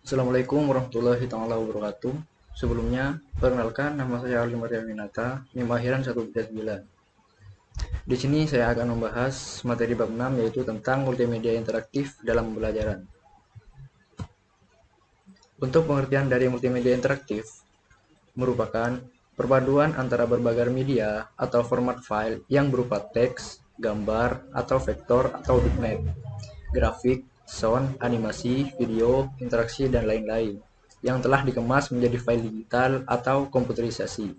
Assalamualaikum warahmatullahi taala wabarakatuh. Sebelumnya, perkenalkan nama saya Ali Mariaminata, NIM akhiran 139. Di sini saya akan membahas materi bab 6 yaitu tentang multimedia interaktif dalam pembelajaran. Untuk pengertian dari multimedia interaktif merupakan perpaduan antara berbagai media atau format file yang berupa teks, gambar, atau vektor atau bitmap, grafik, sound, animasi, video, interaksi, dan lain-lain yang telah dikemas menjadi file digital atau komputerisasi.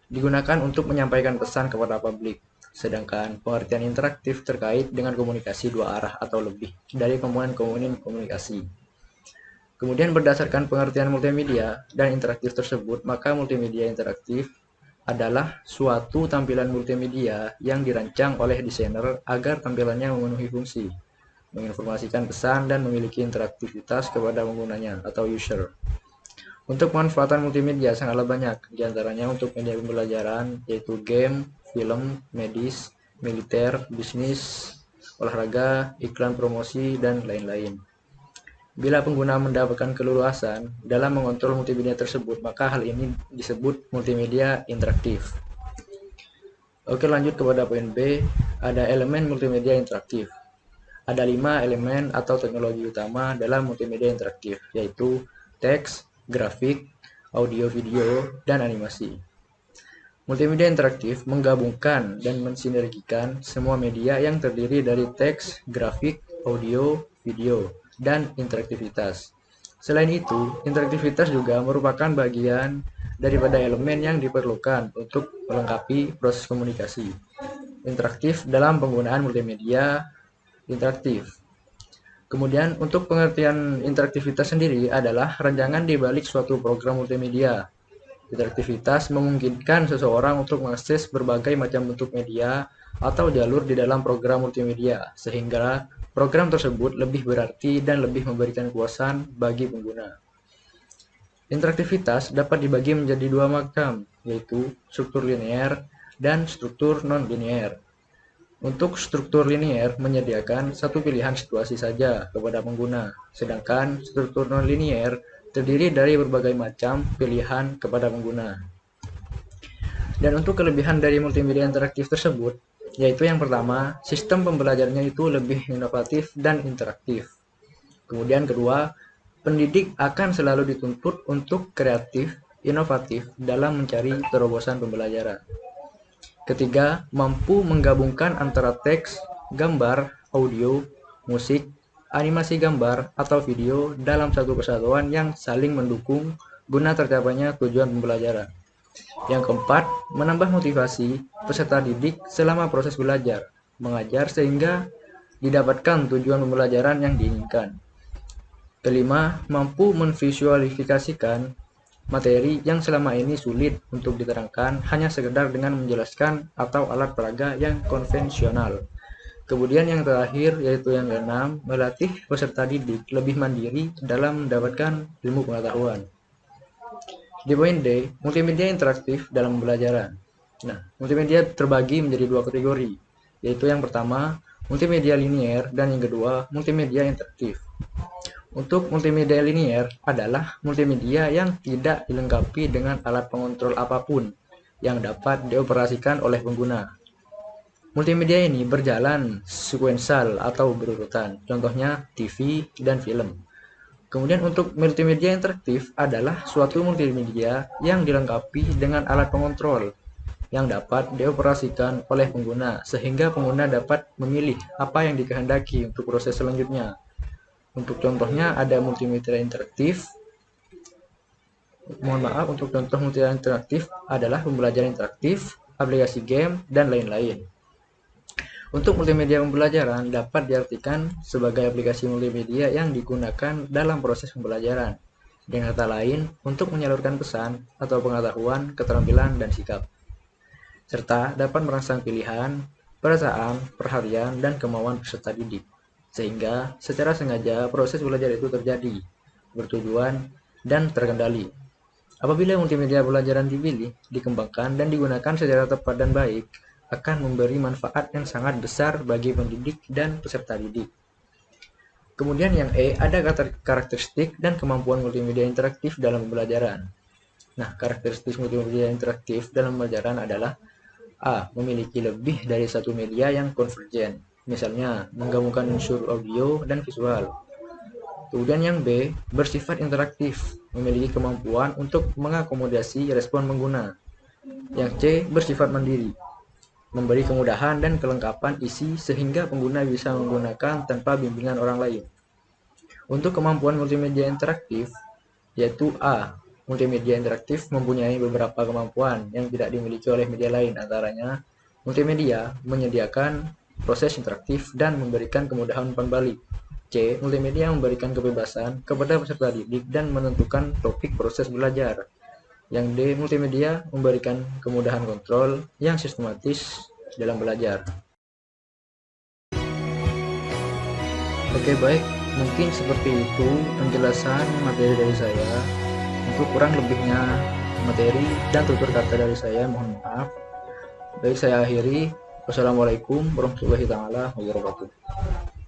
Digunakan untuk menyampaikan pesan kepada publik, sedangkan pengertian interaktif terkait dengan komunikasi dua arah atau lebih dari komponen-komponen komunikasi. Kemudian berdasarkan pengertian multimedia dan interaktif tersebut, maka multimedia interaktif adalah suatu tampilan multimedia yang dirancang oleh desainer agar tampilannya memenuhi fungsi, menginformasikan pesan, dan memiliki interaktivitas kepada penggunanya atau user. Untuk pemanfaatan multimedia sangatlah banyak, diantaranya untuk media pembelajaran, yaitu game, film, medis, militer, bisnis, olahraga, iklan promosi, dan lain-lain. Bila pengguna mendapatkan keleluasan dalam mengontrol multimedia tersebut, maka hal ini disebut multimedia interaktif. Oke, lanjut kepada poin B, ada elemen multimedia interaktif. Ada 5 elemen atau teknologi utama dalam multimedia interaktif, yaitu teks, grafik, audio video, dan animasi. Multimedia interaktif menggabungkan dan mensinergikan semua media yang terdiri dari teks, grafik, audio, video, dan interaktivitas. Selain itu, interaktivitas juga merupakan bagian daripada elemen yang diperlukan untuk melengkapi proses komunikasi interaktif dalam penggunaan multimedia interaktif. Kemudian untuk pengertian interaktivitas sendiri adalah rancangan di balik suatu program multimedia. Interaktivitas memungkinkan seseorang untuk mengakses berbagai macam bentuk media atau jalur di dalam program multimedia, sehingga program tersebut lebih berarti dan lebih memberikan kepuasan bagi pengguna. Interaktivitas dapat dibagi menjadi dua macam, yaitu struktur linear dan struktur non-linear. Untuk struktur linear menyediakan satu pilihan situasi saja kepada pengguna, sedangkan struktur non-linear terdiri dari berbagai macam pilihan kepada pengguna. Dan untuk kelebihan dari multimedia interaktif tersebut, yaitu yang pertama, sistem pembelajarannya itu lebih inovatif dan interaktif. Kemudian kedua, pendidik akan selalu dituntut untuk kreatif, inovatif dalam mencari terobosan pembelajaran. Ketiga, mampu menggabungkan antara teks, gambar, audio, musik, animasi gambar, atau video dalam satu kesatuan yang saling mendukung guna tercapainya tujuan pembelajaran. Yang keempat, menambah motivasi peserta didik selama proses belajar, mengajar sehingga didapatkan tujuan pembelajaran yang diinginkan. Kelima, mampu menvisualisasikan materi yang selama ini sulit untuk diterangkan hanya sekedar dengan menjelaskan atau alat peraga yang konvensional. Kemudian yang terakhir yaitu yang keenam, melatih peserta didik lebih mandiri dalam mendapatkan ilmu pengetahuan. Di poin D, multimedia interaktif dalam pembelajaran. Nah, multimedia terbagi menjadi dua kategori, yaitu yang pertama, multimedia linear, dan yang kedua, multimedia interaktif. Untuk multimedia linear adalah multimedia yang tidak dilengkapi dengan alat pengontrol apapun yang dapat dioperasikan oleh pengguna. Multimedia ini berjalan sekuensial atau berurutan, contohnya TV dan film. Kemudian untuk multimedia interaktif adalah suatu multimedia yang dilengkapi dengan alat pengontrol yang dapat dioperasikan oleh pengguna, sehingga pengguna dapat memilih apa yang dikehendaki untuk proses selanjutnya. Untuk contohnya ada multimedia interaktif. Mohon maaf, untuk contoh multimedia interaktif adalah pembelajaran interaktif, aplikasi game, dan lain-lain. Untuk multimedia pembelajaran dapat diartikan sebagai aplikasi multimedia yang digunakan dalam proses pembelajaran. Dengan kata lain, untuk menyalurkan pesan atau pengetahuan, keterampilan, dan sikap. Serta dapat merangsang pilihan, perasaan, perhatian, dan kemauan peserta didik. Sehingga secara sengaja proses belajar itu terjadi, bertujuan, dan terkendali. Apabila multimedia pembelajaran dipilih, dikembangkan, dan digunakan secara tepat dan baik, akan memberi manfaat yang sangat besar bagi pendidik dan peserta didik. Kemudian yang E, ada karakteristik dan kemampuan multimedia interaktif dalam pembelajaran. Nah, karakteristik multimedia interaktif dalam pembelajaran adalah A. Memiliki lebih dari satu media yang konvergen, misalnya menggabungkan unsur audio dan visual. Kemudian yang B, bersifat interaktif, memiliki kemampuan untuk mengakomodasi respon pengguna. Yang C, bersifat mandiri, memberi kemudahan dan kelengkapan isi sehingga pengguna bisa menggunakan tanpa bimbingan orang lain. Untuk kemampuan multimedia interaktif, yaitu A. Multimedia interaktif mempunyai beberapa kemampuan yang tidak dimiliki oleh media lain, antaranya multimedia menyediakan proses interaktif dan memberikan kemudahan umpan balik. C. Multimedia memberikan kebebasan kepada peserta didik dan menentukan topik proses belajar. Yang D. Multimedia memberikan kemudahan kontrol yang sistematis dalam belajar. Oke, baik. Mungkin seperti itu penjelasan materi dari saya. Untuk kurang lebihnya materi dan tutur kata dari saya, mohon maaf. Baik, saya akhiri. Wassalamualaikum warahmatullahi wabarakatuh.